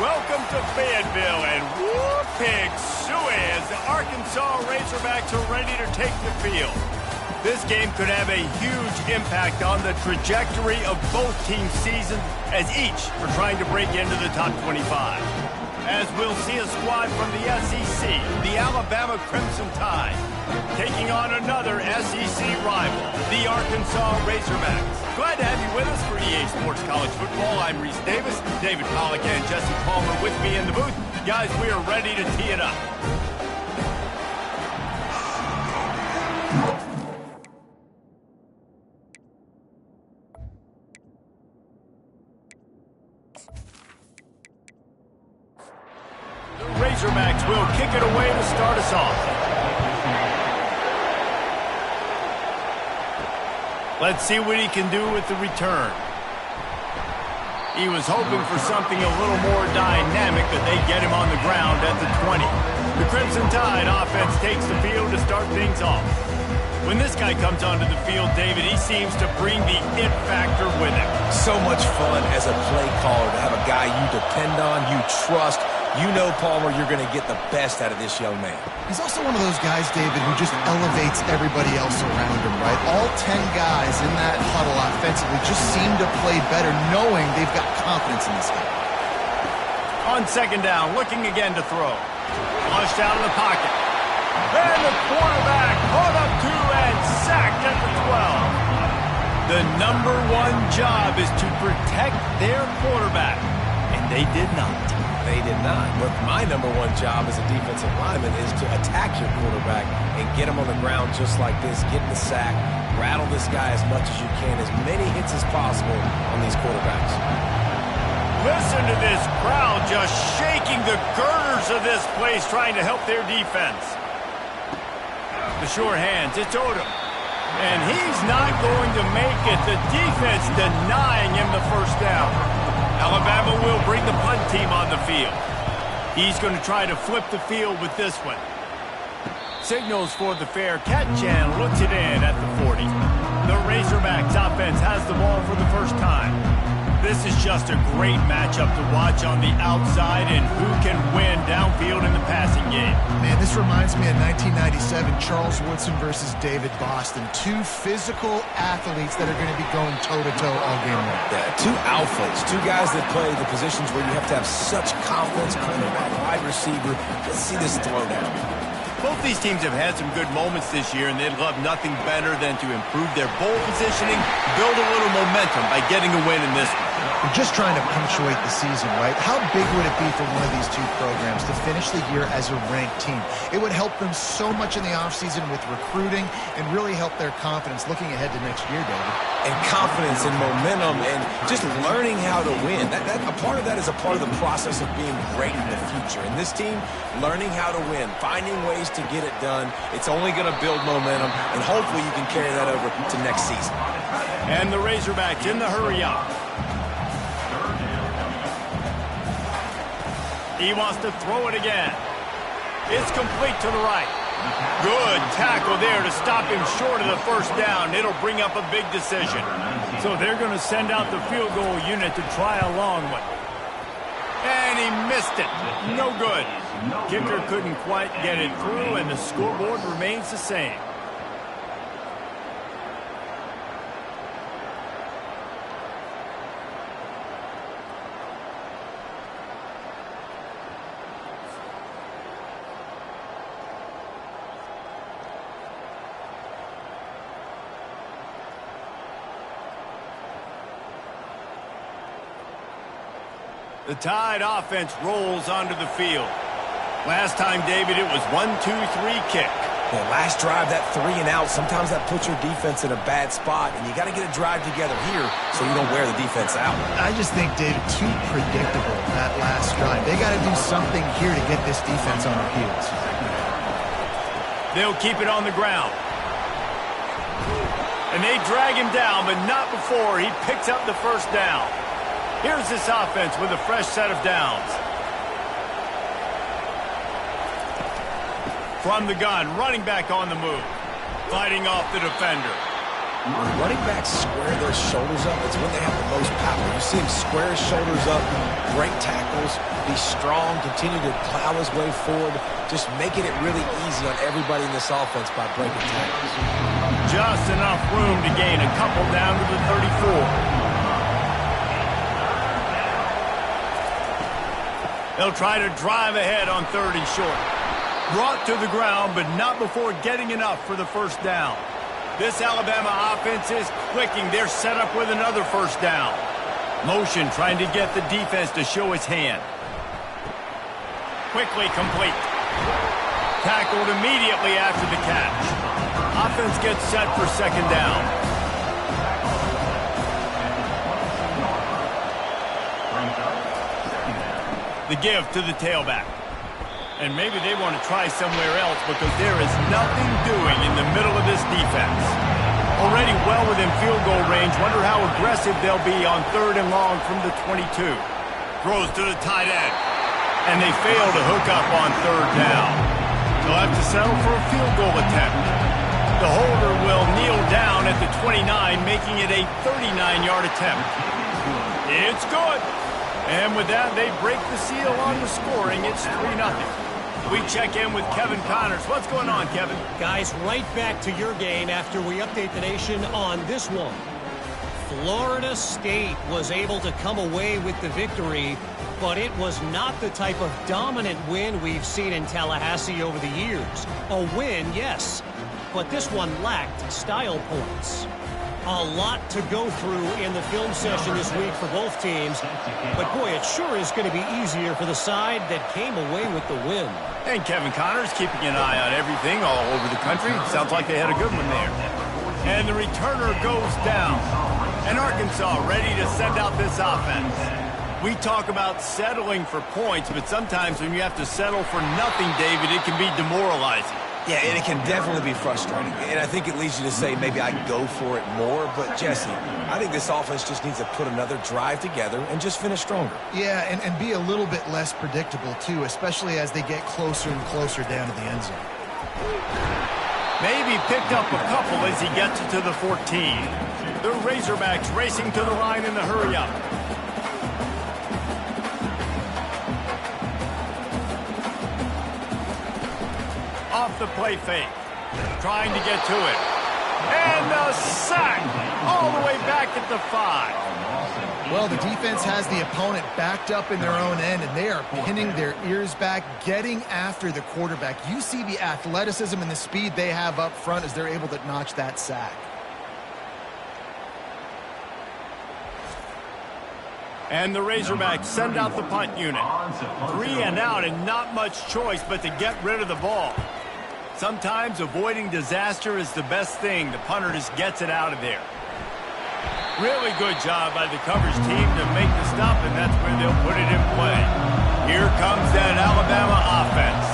Welcome to Fayetteville, and whoop, pig suey as the Arkansas Razorbacks are ready to take the field. This game could have a huge impact on the trajectory of both teams' seasons, as each are trying to break into the top 25. As we'll see a squad from the SEC, the Alabama Crimson Tide, taking on another SEC rival, the Arkansas Razorbacks. Glad to have you with us for EA Sports College Football. I'm Reese Davis, David Pollack and Jesse Palmer with me in the booth. Guys, we are ready to tee it up. The Razorbacks will kick it away to start us off. Let's see what he can do with the return. He was hoping for something a little more dynamic, but they get him on the ground at the 20. The Crimson Tide offense takes the field to start things off. When this guy comes onto the field, David, he seems to bring the it factor with him. So much fun as a play caller to have a guy you depend on, you trust. You know, Palmer, you're going to get the best out of this young man. He's also one of those guys, David, who just elevates everybody else around him, right? All 10 guys in that huddle offensively just seem to play better knowing they've got confidence in this game. On second down, looking again to throw. Flushed out of the pocket. And the quarterback caught up to and sacked at the 12. The number one job is to protect their quarterback, and they did not. They did not. But my number one job as a defensive lineman is to attack your quarterback and get him on the ground just like this, get the sack, rattle this guy as much as you can, as many hits as possible on these quarterbacks. Listen to this crowd just shaking the girders of this place, trying to help their defense. The sure hands, it's Odom. And he's not going to make it. The defense denying him the first down. Alabama will bring the punt team on the field. He's going to try to flip the field with this one. Signals for the fair catch and looks it in at the 40. The Razorbacks offense has the ball for the first time. This is just a great matchup to watch on the outside, and who can win downfield in the passing game. Man, this reminds me of 1997, Charles Woodson versus David Boston. Two physical athletes that are going to be going toe-to-toe all game long. Yeah, two alphas, two guys that play the positions where you have to have such confidence, quarterback, wide receiver. Let's see this throwdown. Both these teams have had some good moments this year, and they'd love nothing better than to improve their bowl positioning, build a little momentum by getting a win in this one. We're just trying to punctuate the season, right? How big would it be for one of these two programs to finish the year as a ranked team? It would help them so much in the offseason with recruiting and really help their confidence looking ahead to next year, David. And confidence and momentum and just learning how to win. A part of that is a part of the process of being great in the future. And this team, learning how to win, finding ways to get it done. It's only going to build momentum, and hopefully you can carry that over to next season. And the Razorbacks in the hurry up. He wants to throw it again. It's complete to the right. Good tackle there to stop him short of the first down. It'll bring up a big decision. So they're going to send out the field goal unit to try a long one. And he missed it. No good. Kicker couldn't quite get it through, and the scoreboard remains the same. The Tide offense rolls onto the field. Last time, David, it was 1-2-3 kick. Well, last drive, that 3 and out, sometimes that puts your defense in a bad spot, and you got to get a drive together here so you don't wear the defense out. I just think, David, too predictable, that last drive. They got to do something here to get this defense on their heels. They'll keep it on the ground. And they drag him down, but not before he picks up the first down. Here's this offense with a fresh set of downs. From the gun, running back on the move. Fighting off the defender. When running backs square their shoulders up, it's when they have the most power. You see him square his shoulders up, break tackles, be strong, continue to plow his way forward, just making it really easy on everybody in this offense by breaking tackles. Just enough room to gain a couple down to the 34. They'll try to drive ahead on 3rd and short. Brought to the ground, but not before getting enough for the first down. This Alabama offense is clicking. They're set up with another first down. Motion trying to get the defense to show its hand. Quickly complete. Tackled immediately after the catch. Offense gets set for 2nd down. The give to the tailback. And maybe they want to try somewhere else because there is nothing doing in the middle of this defense. Already well within field goal range. Wonder how aggressive they'll be on 3rd and long from the 22. Throws to the tight end. And they fail to hook up on 3rd down. They'll have to settle for a field goal attempt. The holder will kneel down at the 29, making it a 39-yard attempt. It's good. And with that, they break the seal on the scoring. It's 3-0. We check in with Kevin Connors. What's going on, Kevin? Guys, right back to your game after we update the nation on this one. Florida State was able to come away with the victory, but it was not the type of dominant win we've seen in Tallahassee over the years. A win, yes, but this one lacked style points. A lot to go through in the film session this week for both teams, but boy, it sure is going to be easier for the side that came away with the win. And Kevin Connors keeping an eye on everything all over the country. Sounds like they had a good one there. And the returner goes down. And Arkansas ready to send out this offense. We talk about settling for points, but sometimes when you have to settle for nothing, David, it can be demoralizing. Yeah, and it can definitely be frustrating. And I think it leads you to say maybe I go for it more. But, Jesse, I think this offense just needs to put another drive together and just finish stronger. Yeah, and be a little bit less predictable, too, especially as they get closer and closer down to the end zone. Maybe picked up a couple as he gets it to the 14. The Razorbacks racing to the line in the hurry-up. Off the play fake. Trying to get to it. And the sack all the way back at the 5. Well, the defense has the opponent backed up in their own end, and they are pinning their ears back, getting after the quarterback. You see the athleticism and the speed they have up front as they're able to notch that sack. And the Razorbacks send out the punt unit. 3 and out and not much choice but to get rid of the ball. Sometimes avoiding disaster is the best thing. The punter just gets it out of there. Really good job by the coverage team to make the stop, and that's where they'll put it in play. Here comes that Alabama offense.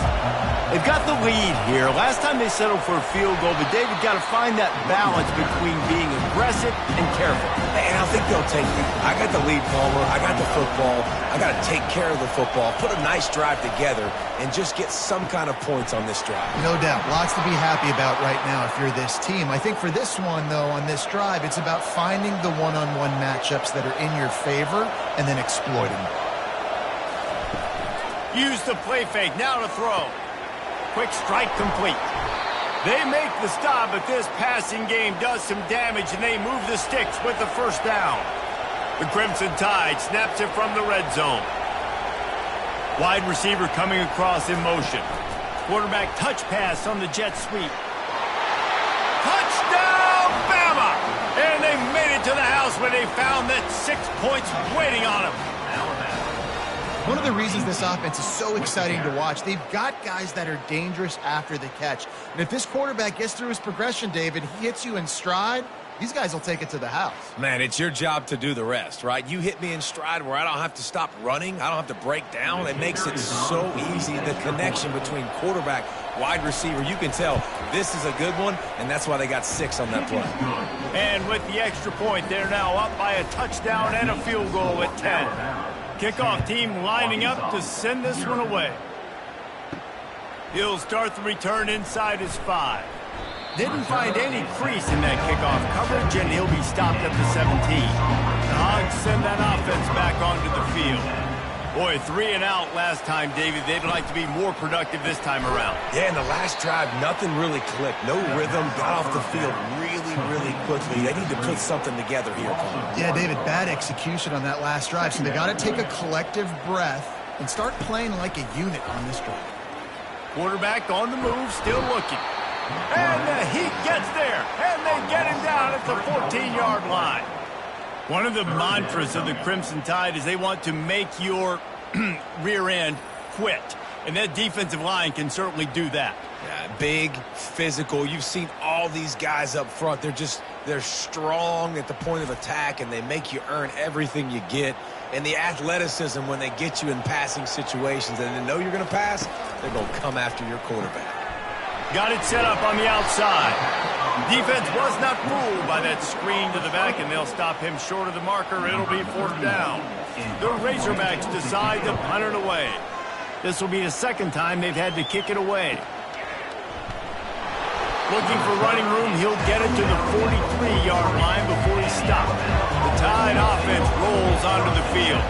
They've got the lead here. Last time they settled for a field goal, but David got to find that balance between being aggressive and careful. And I think they'll take that. I got the lead, Palmer. I got the football. I got to take care of the football, put a nice drive together, and just get some kind of points on this drive. No doubt. Lots to be happy about right now if you're this team. I think for this one, though, on this drive, it's about finding the one-on-one matchups that are in your favor and then exploiting them. Use the play fake. Now to throw. Quick strike complete. They make the stop, but this passing game does some damage, and they move the sticks with the first down. The Crimson Tide snaps it from the red zone. Wide receiver coming across in motion. Quarterback touch pass on the jet sweep. Touchdown, Bama! And they made it to the house where they found that 6 points waiting on them. One of the reasons this offense is so exciting to watch, they've got guys that are dangerous after the catch. And if this quarterback gets through his progression, David, he hits you in stride, these guys will take it to the house. Man, it's your job to do the rest, right? You hit me in stride where I don't have to stop running. I don't have to break down. It makes it so easy. The connection between quarterback, wide receiver, you can tell this is a good one, and that's why they got 6 on that play. And with the extra point, they're now up by a touchdown and a field goal at 10. Kickoff team lining up to send this one away. He'll start the return inside his 5. Didn't find any crease in that kickoff coverage, and he'll be stopped at the 17. The Hogs send that offense back onto the field. Boy, 3 and out last time, David. They'd like to be more productive this time around. Yeah, in the last drive, nothing really clicked. No rhythm, got off the field really quickly. They need to put something together here, Paul. Yeah, David, bad execution on that last drive. So they got to take a collective breath and start playing like a unit on this drive. Quarterback on the move, still looking. And the Heat gets there, and they get him down at the 14-yard line. One of the mantras of the Crimson Tide is they want to make your rear end quit. And that defensive line can certainly do that. Yeah, big, physical. You've seen all these guys up front. They're strong at the point of attack, and they make you earn everything you get. And the athleticism when they get you in passing situations and they know you're going to pass, they're going to come after your quarterback. Got it set up on the outside. Defense was not fooled by that screen to the back, and they'll stop him short of the marker. It'll be 4th down. The Razorbacks decide to punt it away. This will be the second time they've had to kick it away. Looking for running room, he'll get it to the 43-yard line before he's stopped. The Tide offense rolls onto the field.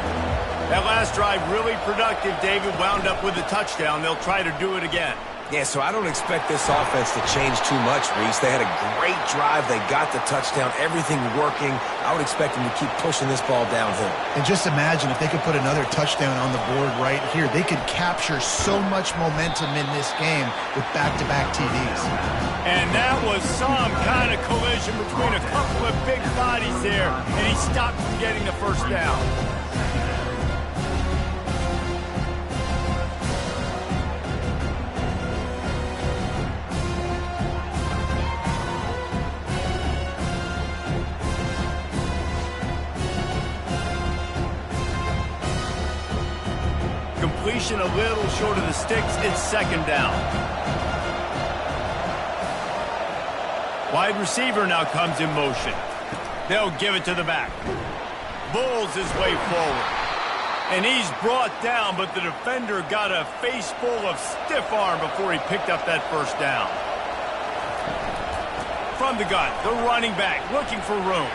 That last drive really productive. David wound up with a touchdown. They'll try to do it again. Yeah, so I don't expect this offense to change too much, Reese. They had a great drive. They got the touchdown, everything working. I would expect them to keep pushing this ball downhill. And just imagine if they could put another touchdown on the board right here. They could capture so much momentum in this game with back-to-back TDs. And that was some kind of collision between a couple of big bodies there, and he stopped from getting the first down. Completion a little short of the sticks. It's 2nd down. Wide receiver now comes in motion. They'll give it to the back. Bulls his way forward. And he's brought down, but the defender got a face full of stiff arm before he picked up that first down. From the gun, the running back looking for room.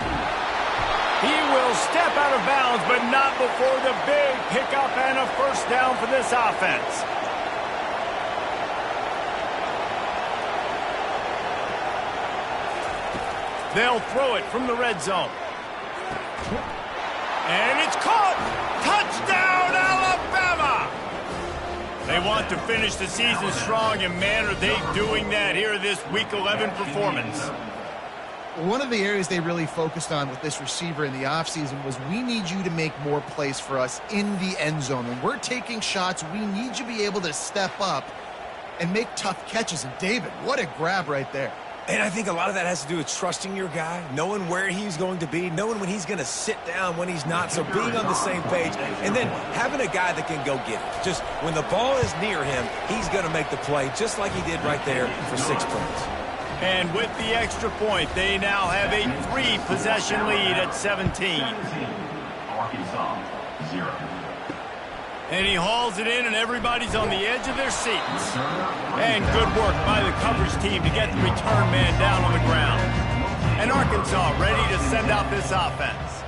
He will step out of bounds, but not before the big pickup and a first down for this offense. They'll throw it from the red zone. And it's caught! Touchdown, Alabama! They want to finish the season strong, and man, are they doing that here this Week 11 performance. One of the areas they really focused on with this receiver in the offseason was we need you to make more plays for us in the end zone. When we're taking shots, we need you to be able to step up and make tough catches. And David, what a grab right there. And I think a lot of that has to do with trusting your guy, knowing where he's going to be, knowing when he's going to sit down, when he's not, so being on the same page, and then having a guy that can go get it. Just when the ball is near him, he's going to make the play, just like he did right there for 6 points. And with the extra point, they now have a 3-possession lead at 17. Arkansas, 0. And he hauls it in, and everybody's on the edge of their seats. And good work by the coverage team to get the return man down on the ground. And Arkansas ready to send out this offense.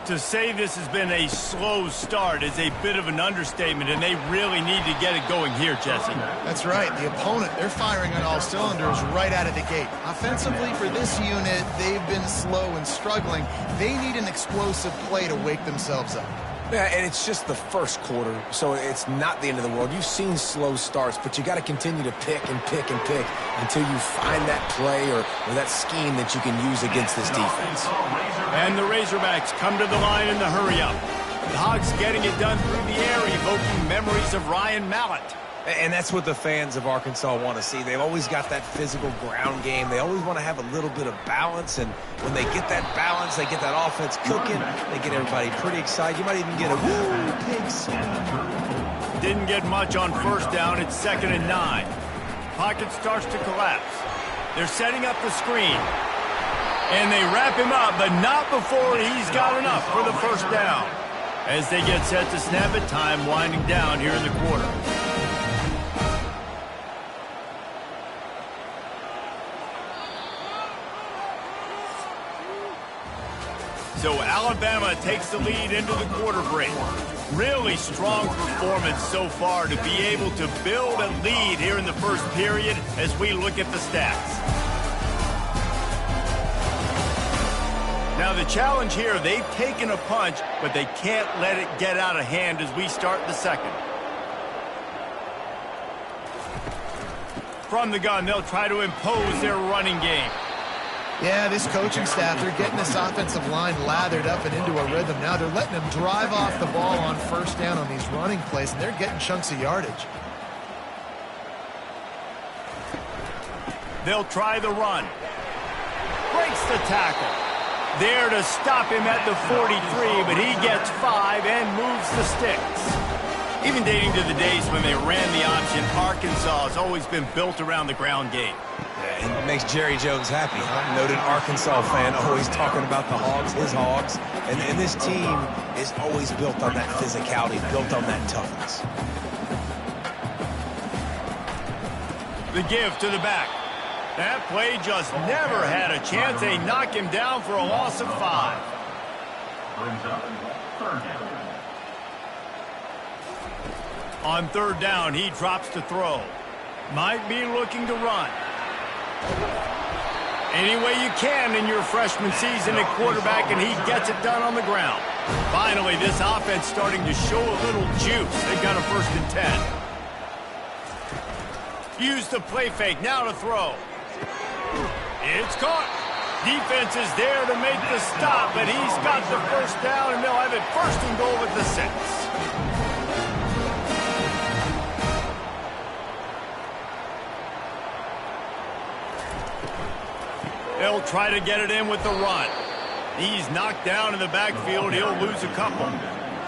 To say this has been a slow start is a bit of an understatement, and they really need to get it going here, Jesse. That's right. The opponent, they're firing on all cylinders right out of the gate. Offensively, for this unit, they've been slow and struggling. They need an explosive play to wake themselves up. Yeah, and it's just the first quarter, so it's not the end of the world. You've seen slow starts, but you got to continue to pick and pick and pick until you find that play or that scheme that you can use against this defense. And the Razorbacks come to the line in the hurry-up. The Hogs getting it done through the air, evoking memories of Ryan Mallett. And that's what the fans of Arkansas want to see. They've always got that physical ground game. They always want to have a little bit of balance, and when they get that balance, they get that offense cooking, they get everybody pretty excited. You might even get a woo, pigs. Didn't get much on first down. It's 2nd and 9. Pocket starts to collapse. They're setting up the screen. And they wrap him up, but not before he's got enough for the first down. As they get set to snap it, time winding down here in the quarter. So Alabama takes the lead into the quarter break. Really strong performance so far to be able to build a lead here in the first period as we look at the stats. Now the challenge here, they've taken a punch, but they can't let it get out of hand as we start the second. From the gun, they'll try to impose their running game. Yeah, this coaching staff, they're getting this offensive line lathered up and into a rhythm. Now they're letting them drive off the ball on first down on these running plays, and they're getting chunks of yardage. They'll try the run. Breaks the tackle. There to stop him at the 43, but he gets 5 and moves the sticks. Even dating to the days when they ran the option, Arkansas has always been built around the ground game. And it makes Jerry Jones happy, huh? Noted Arkansas fan, always talking about the Hogs, his Hogs. And this team is always built on that physicality, built on that toughness. The give to the back. That play just never had a chance. They knock him down for a loss of 5. Brings up third down. On third down, he drops to throw. Might be looking to run. Any way you can in your freshman season at quarterback, and he gets it done on the ground. Finally, this offense starting to show a little juice. They've got a 1st and 10. Use the play fake, now to throw. It's caught. Defense is there to make the stop, but he's got the 1st down, and they'll have it 1st and goal at the 6. They'll try to get it in with the run. He's knocked down in the backfield. He'll lose a couple.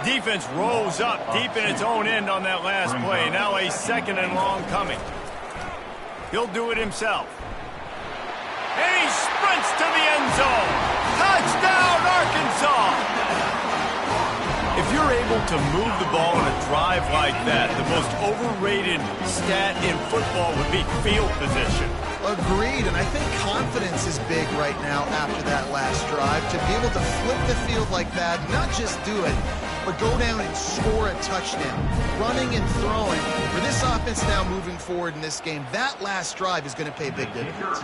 Defense rolls up deep in its own end on that last play. Now a 2nd and long coming. He'll do it himself. And he sprints to the end zone. Touchdown, Arkansas! If you're able to move the ball in a drive like that, the most overrated stat in football would be field position. Agreed, and I think confidence is big right now after that last drive. To be able to flip the field like that, not just do it, but go down and score a touchdown. Running and throwing. For this offense now moving forward in this game, that last drive is going to pay big dividends.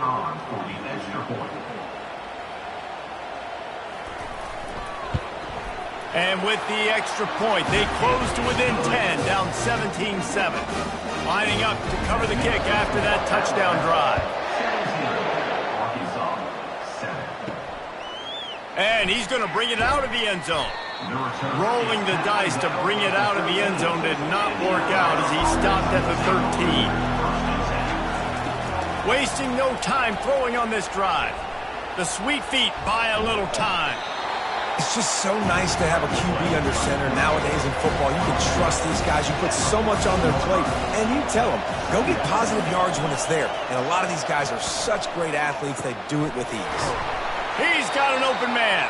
And with the extra point, they close to within 10, down 17-7. Lining up to cover the kick after that touchdown drive. And he's going to bring it out of the end zone. Rolling the dice to bring it out of the end zone did not work out as he stopped at the 13. Wasting no time throwing on this drive. The sweet feet buy a little time. It's just so nice to have a QB under center nowadays in football. You can trust these guys. You put so much on their plate. And you tell them, go get positive yards when it's there. And a lot of these guys are such great athletes, they do it with ease. He's got an open man.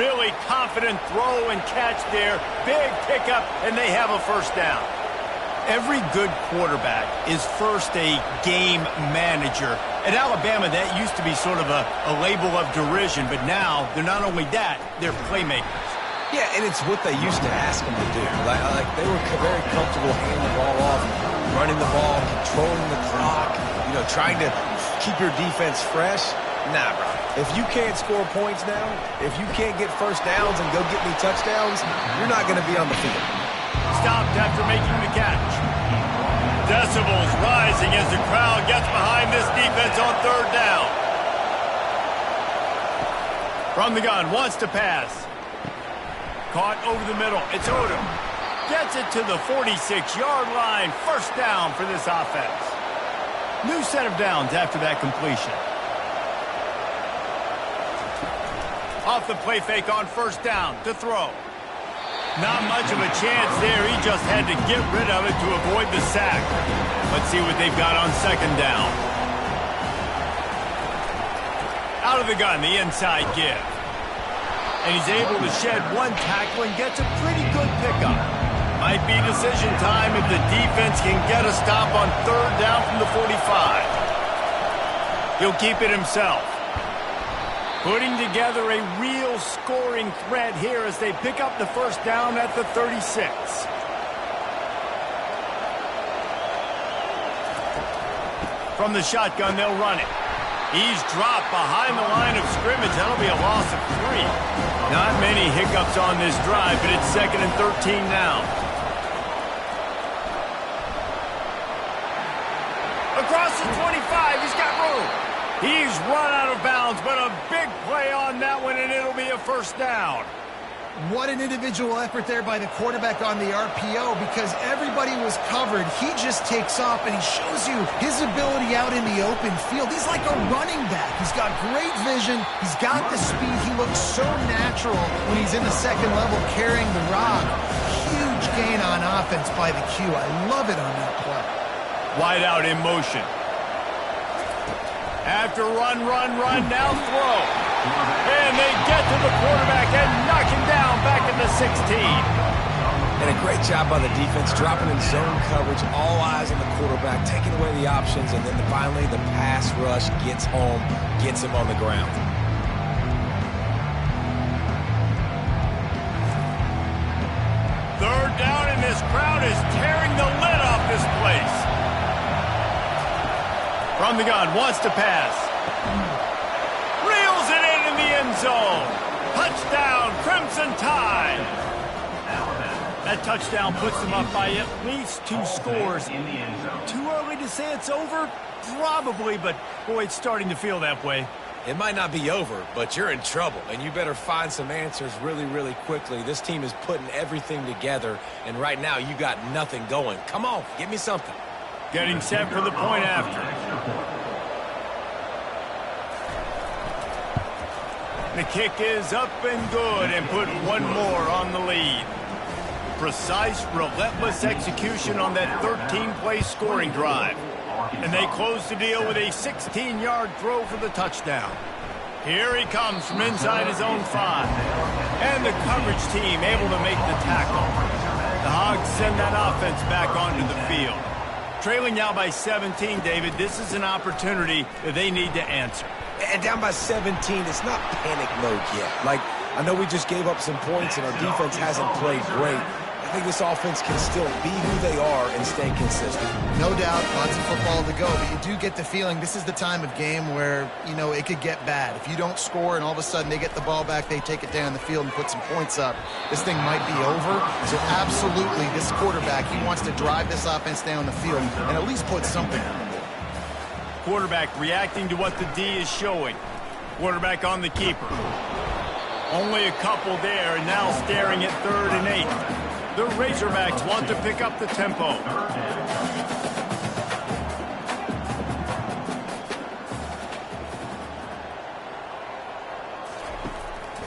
Really confident throw and catch there. Big pickup, and they have a 1st down. Every good quarterback is first a game manager. At Alabama, that used to be sort of a label of derision, but now they're not only that, they're playmakers. Yeah, and it's what they used to ask them to do. Like they were very comfortable handing the ball off, running the ball, controlling the clock, trying to keep your defense fresh. Nah, bro. If you can't score points now, if you can't get 1st downs and go get me touchdowns, you're not going to be on the field. Stopped after making the catch. Decibels rising as the crowd gets behind this defense on 3rd down. From the gun, wants to pass. Caught over the middle. It's Odom. Gets it to the 46-yard line. 1st down for this offense. New set of downs after that completion. Off the play fake on 1st down to throw. Not much of a chance there. He just had to get rid of it to avoid the sack. Let's see what they've got on 2nd down. Out of the gun, the inside give. And he's able to shed one tackle and gets a pretty good pickup. Might be decision time if the defense can get a stop on 3rd down from the 45. He'll keep it himself. Putting together a real scoring threat here as they pick up the first down at the 36. From the shotgun, they'll run it. He's dropped behind the line of scrimmage. That'll be a loss of 3. Not many hiccups on this drive, but it's 2nd and 13 now. Across the 25, he's got room. He's run out of bounds, but a big play on that one, and it'll be a first down. What an individual effort there by the quarterback on the RPO, because everybody was covered. He just takes off, and he shows you his ability out in the open field. He's like a running back. He's got great vision. He's got the speed. He looks so natural when he's in the second level carrying the rock. Huge gain on offense by the Q. I love it on that play. Wide out in motion. After run, now throw. And they get to the quarterback and knock him down back at the 16. And a great job by the defense, dropping in zone coverage, all eyes on the quarterback, taking away the options, and then finally the pass rush gets home, gets him on the ground. Third down, and this crowd is tearing the lid off this place. From the gun, wants to pass. Reels it in the end zone. Touchdown, Crimson Tide. That touchdown puts them up by at least 2 scores. Too early to say it's over? Probably, but boy, it's starting to feel that way. It might not be over, but you're in trouble, and you better find some answers really, really quickly. This team is putting everything together, and right now you got nothing going. Come on, give me something. Getting set for the point after. The kick is up and good, and put one more on the lead. Precise, relentless execution on that 13-play scoring drive. And they close the deal with a 16-yard throw for the touchdown. Here he comes from inside his own 5. And the coverage team able to make the tackle. The Hogs send that offense back onto the field. Trailing now by 17, David, this is an opportunity that they need to answer. And down by 17, it's not panic mode yet. Like, I know we just gave up some points and our defense hasn't played great. I think this offense can still be who they are and stay consistent. No doubt, lots of football to go, but you do get the feeling this is the time of game where, you know, it could get bad. If you don't score and all of a sudden they get the ball back, they take it down the field and put some points up, this thing might be over. So absolutely, this quarterback, he wants to drive this offense down the field and at least put something on the board. Quarterback reacting to what the D is showing. Quarterback on the keeper. Only a couple there, and now staring at 3rd and 8. The Razorbacks want to pick up the tempo.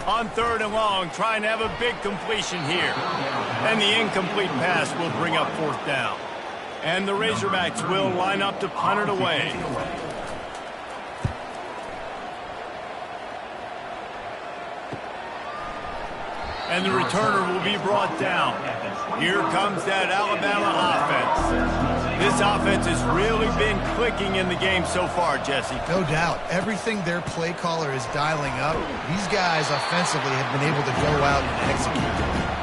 On 3rd and long, trying to have a big completion here. And the incomplete pass will bring up 4th down. And the Razorbacks will line up to punt it away. And the returner will be brought down. Here comes that Alabama offense. This offense has really been clicking in the game so far, Jesse. No doubt. Everything their play caller is dialing up, these guys offensively have been able to go out and execute.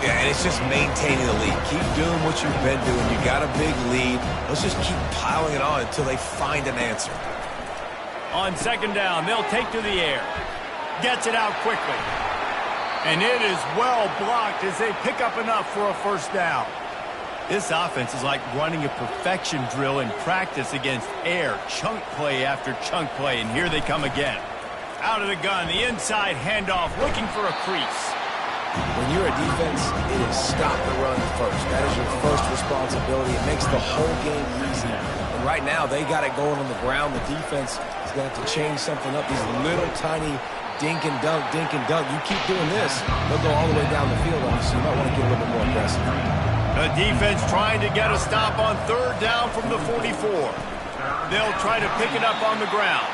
Yeah, and it's just maintaining the lead. Keep doing what you've been doing. You got a big lead. Let's just keep piling it on until they find an answer. On 2nd down, they'll take to the air. Gets it out quickly. And it is well blocked as they pick up enough for a first down. This offense is like running a perfection drill in practice against air. Chunk play after chunk play, and here they come again. Out of the gun, the inside handoff, looking for a crease. When you're a defense, it is stop the run first. That is your first responsibility. It makes the whole game easy. And right now, they got it going on the ground. The defense is going to have to change something up. These little tiny dink and dunk, dink and dunk. You keep doing this, they'll go all the way down the field on you, so you might want to get a little bit more aggressive. The defense trying to get a stop on 3rd down from the 44. They'll try to pick it up on the ground.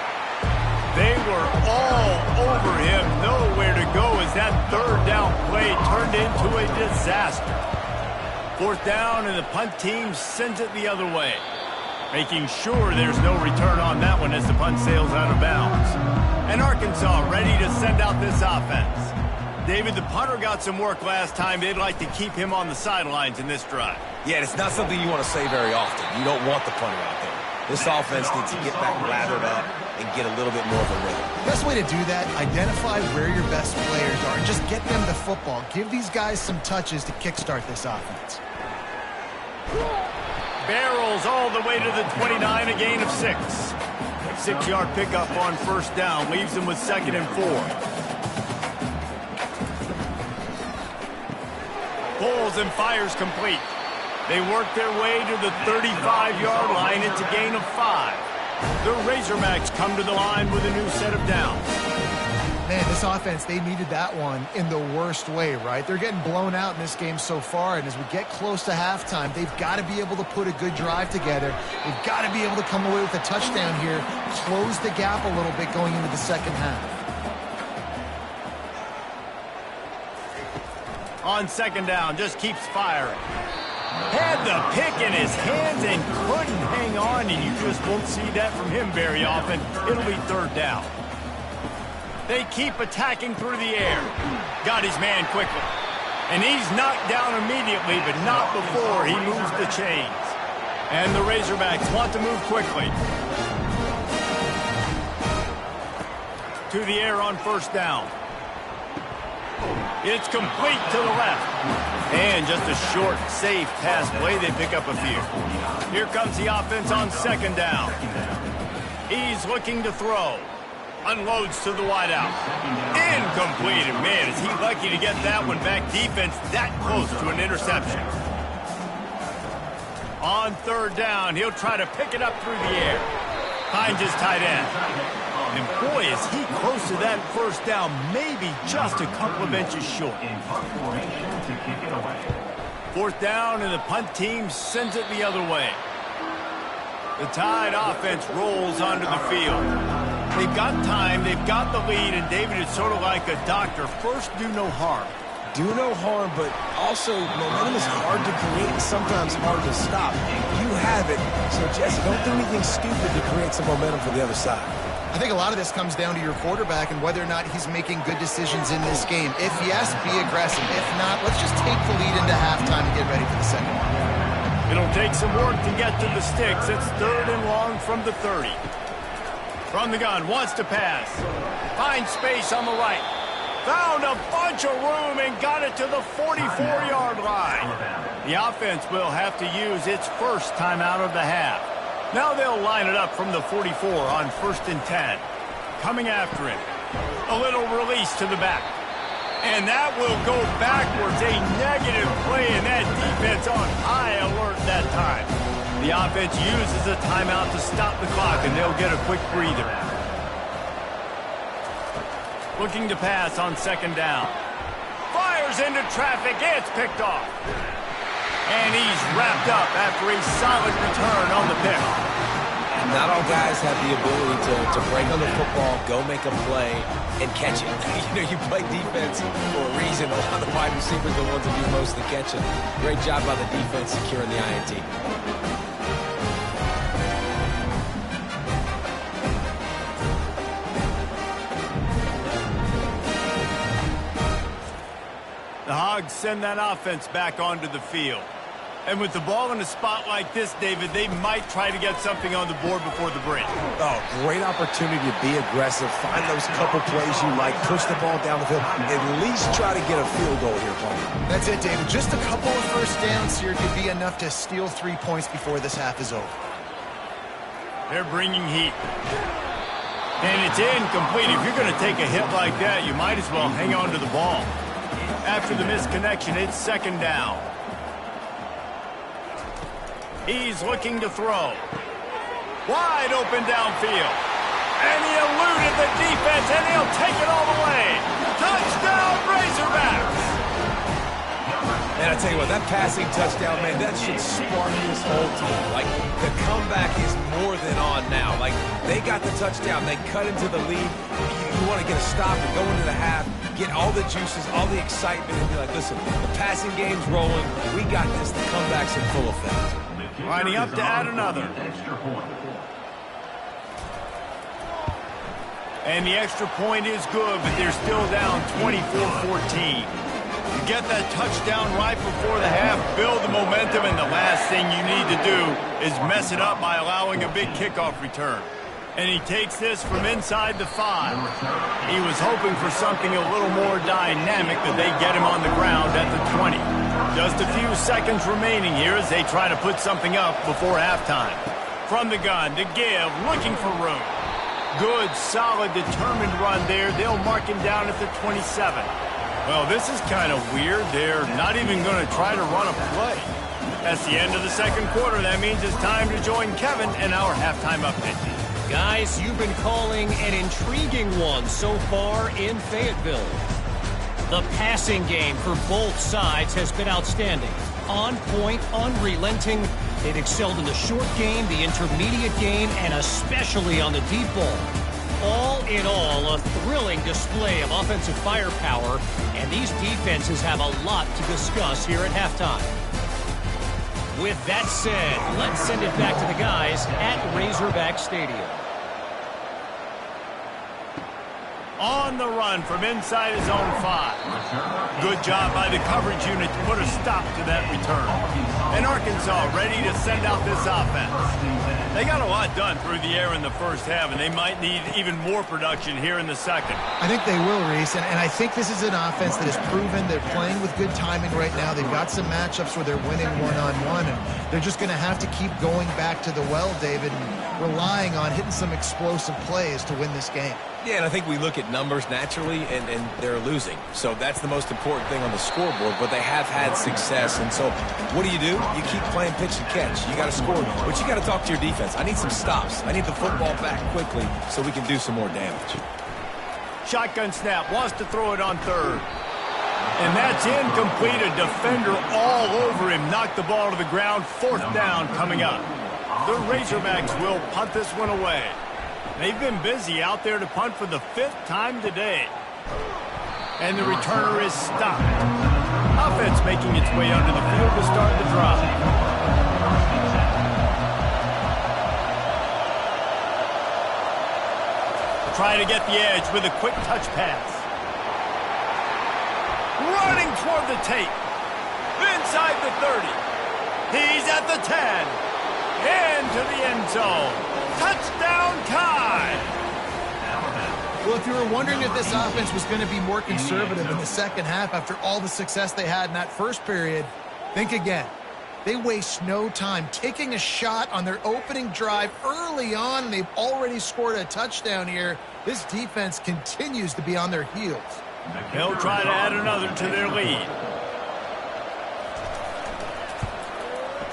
They were all over him, nowhere to go as that 3rd down play turned into a disaster. 4th down, and the punt team sends it the other way. Making sure there's no return on that one as the punt sails out of bounds. And Arkansas ready to send out this offense. David, the punter got some work last time. They'd like to keep him on the sidelines in this drive. Yeah, it's not something you want to say very often. You don't want the punter out there. This offense needs to get back lathered up and get a little bit more of a rhythm. Best way to do that, identify where your best players are and just get them the football. Give these guys some touches to kickstart this offense. Barrels all the way to the 29, a gain of 6. 6-yard pickup on first down leaves them with 2nd and 4. Pulls and fires complete. They work their way to the 35-yard line. It's a gain of 5. The Razorbacks come to the line with a new set of downs. Man, this offense, they needed that one in the worst way, right? They're getting blown out in this game so far, and as we get close to halftime, they've got to be able to put a good drive together. They've got to be able to come away with a touchdown here, close the gap a little bit going into the second half. On second down, just keeps firing. Had the pick in his hands and couldn't hang on, and you just won't see that from him very often. It'll be 3rd down. They keep attacking through the air. Got his man quickly. And he's knocked down immediately, but not before he moves the chains. And the Razorbacks want to move quickly. To the air on first down. It's complete to the left. And just a short, safe pass play. They pick up a few. Here comes the offense on second down. He's looking to throw. Unloads to the wideout. Incomplete. And man, is he lucky to get that one back. Defense that close to an interception. On third down, he'll try to pick it up through the air. Finds his tight end. And boy, is he close to that first down, maybe just a couple of inches short. In punt formation to kick it away. 4th down, and the punt team sends it the other way. The Tide offense rolls onto the field. They've got time, they've got the lead, and David, it's sort of like a doctor. First, do no harm. Do no harm, but also momentum is hard to create and sometimes hard to stop. You have it, so Jesse, don't do anything stupid to create some momentum for the other side. I think a lot of this comes down to your quarterback and whether or not he's making good decisions in this game. If yes, be aggressive. If not, let's just take the lead into halftime and get ready for the second one. It'll take some work to get to the sticks. It's 3rd and long from the 30. From the gun, wants to pass. Finds space on the right. Found a bunch of room and got it to the 44-yard line. The offense will have to use its first timeout of the half. Now they'll line it up from the 44 on 1st and 10. Coming after him. A little release to the back. And that will go backwards. A negative play, and that defense on high alert that time. The offense uses a timeout to stop the clock, and they'll get a quick breather. Looking to pass on second down. Fires into traffic. It's picked off. And he's wrapped up after a solid return on the pick. Not all guys have the ability to break on the football, go make a play, and catch it. You play defense for a reason. A lot of wide receivers are the ones that do most of the catching. Great job by the defense securing the INT. The Hogs send that offense back onto the field. And with the ball in a spot like this, David, they might try to get something on the board before the break. Oh, great opportunity to be aggressive. Find those couple plays you like. Push the ball down the field. At least try to get a field goal here, Paul. That's it, David. Just a couple of first downs here could be enough to steal 3 points before this half is over. They're bringing heat. And it's incomplete. If you're going to take a hit like that, you might as well hang on to the ball. After the misconnection, it's second down. He's looking to throw. Wide open downfield. And he eluded the defense, and he'll take it all the way. Touchdown, Razorbacks! And I tell you what, that passing touchdown, man, that should spark this whole team. Like, the comeback is more than on now. Like, they got the touchdown. They cut into the lead. You want to get a stop and go into the half, get all the juices, all the excitement, and be like, listen, the passing game's rolling. We got this. The comeback's in full effect. Lining up to add another. And the extra point is good, but they're still down 24-14. You get that touchdown right before the half, build the momentum, and the last thing you need to do is mess it up by allowing a big kickoff return. And he takes this from inside the 5. He was hoping for something a little more dynamic, but they get him on the ground at the 20. Just a few seconds remaining here as they try to put something up before halftime. From the gun to give, looking for room. Good, solid, determined run there. They'll mark him down at the 27. Well, this is kind of weird. They're not even going to try to run a play. That's the end of the second quarter. That means it's time to join Kevin in our halftime update. Guys, you've been calling an intriguing one so far in Fayetteville. The passing game for both sides has been outstanding. On point, unrelenting. They've excelled in the short game, the intermediate game, and especially on the deep ball. All in all, a thrilling display of offensive firepower, and these defenses have a lot to discuss here at halftime. With that said, let's send it back to the guys at Razorback Stadium. On the run from inside his own 5. Good job by the coverage unit to put a stop to that return. And Arkansas ready to send out this offense. They got a lot done through the air in the first half, and they might need even more production here in the second. I think they will, Reese, and I think this is an offense that has proven they're playing with good timing right now. They've got some matchups where they're winning one-on-one, and they're just going to have to keep going back to the well, David, and relying on hitting some explosive plays to win this game. Yeah, and I think we look at numbers naturally, and they're losing. So that's the most important thing on the scoreboard, but they have had success. And so what do? You keep playing pitch and catch. You got to score, but you got to talk to your defense. I need some stops. I need the football back quickly so we can do some more damage. Shotgun snap, wants to throw it on third. And that's incomplete. A defender all over him. Knocked the ball to the ground. Fourth down coming up. The Razorbacks will punt this one away. They've been busy out there to punt for the 5th time today. And the returner is stopped. Offense making its way onto the field to start the drive. Trying to get the edge with a quick touch pass. Running toward the tape. Inside the 30. He's at the 10. Into the end zone. Touchdown, Tide! Well, if you were wondering if this offense was going to be more conservative in the second half after all the success they had in that first period, think again. They waste no time taking a shot on their opening drive early on. They've already scored a touchdown here. This defense continues to be on their heels. They'll try to add another to their lead.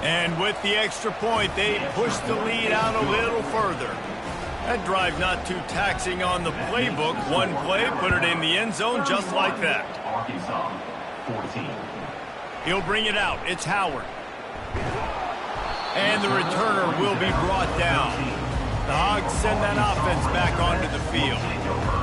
And with the extra point, they push the lead out a little further. That drive not too taxing on the playbook. One play, put it in the end zone just like that. Arkansas, 14. He'll bring it out. It's Howard. And the returner will be brought down. The Hogs send that offense back onto the field.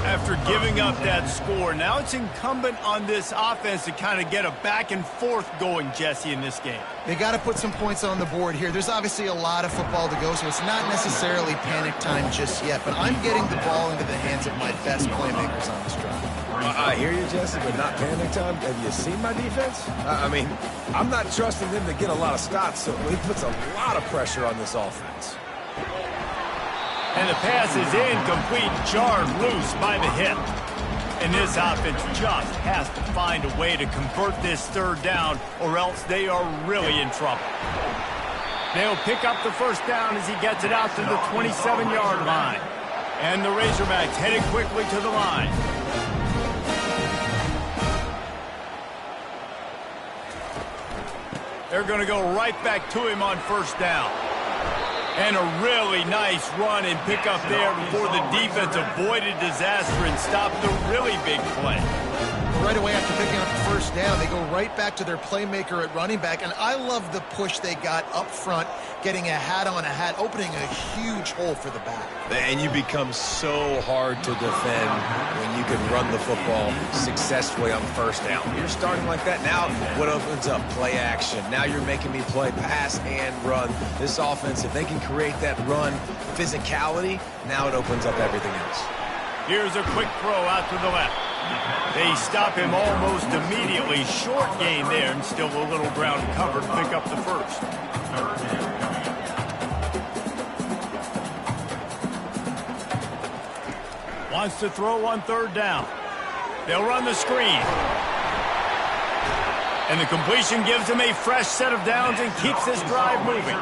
After giving up that score, now it's incumbent on this offense to kind of get a back and forth going, Jesse, in this game. They got to put some points on the board here. There's obviously a lot of football to go, so it's not necessarily panic time just yet, but I'm getting the ball into the hands of my best playmakers on this drive. I hear you, Jesse, but not panic time. Have you seen my defense? I mean, I'm not trusting them to get a lot of stops, so he puts a lot of pressure on this offense. And the pass is incomplete, jarred loose by the hip. And this offense just has to find a way to convert this third down, or else they are really in trouble. They'll pick up the first down as he gets it out to the 27-yard line. And the Razorbacks headed quickly to the line. They're going to go right back to him on first down. And a really nice run and pick up there before the defense avoided disaster and stopped the really big play. right away after picking up the first down, they go right back to their playmaker at running back. And I love the push they got up front, getting a hat on a hat, opening a huge hole for the back. And you become so hard to defend when you can run the football successfully on first down. You're starting like that. Now what opens up? Play action. Now you're making me play pass and run. This offense, if they can create that run physicality, now it opens up everything else. Here's a quick throw out to the left. They stop him almost immediately. Short gain there, and still a little ground covered. Pick up the first. Wants to throw on third down. They'll run the screen. And the completion gives him a fresh set of downs and keeps this drive moving.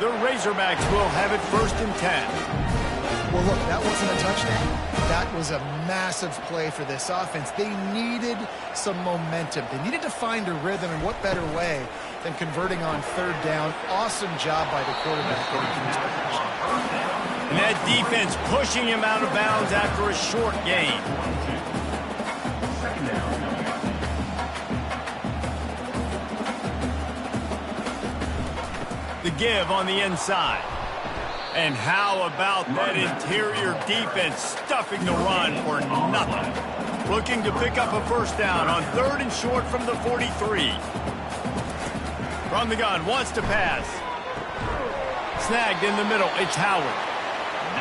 The Razorbacks will have it 1st and 10. Well, look, that wasn't a touchdown. That was a massive play for this offense. They needed some momentum. They needed to find a rhythm, and what better way than converting on third down. Awesome job by the quarterback getting to his position. And that defense pushing him out of bounds after a short gain. The give on the inside. And how about that interior defense stuffing the run for nothing? Looking to pick up a first down on 3rd and short from the 43. From the gun, wants to pass. Snagged in the middle, it's Howard.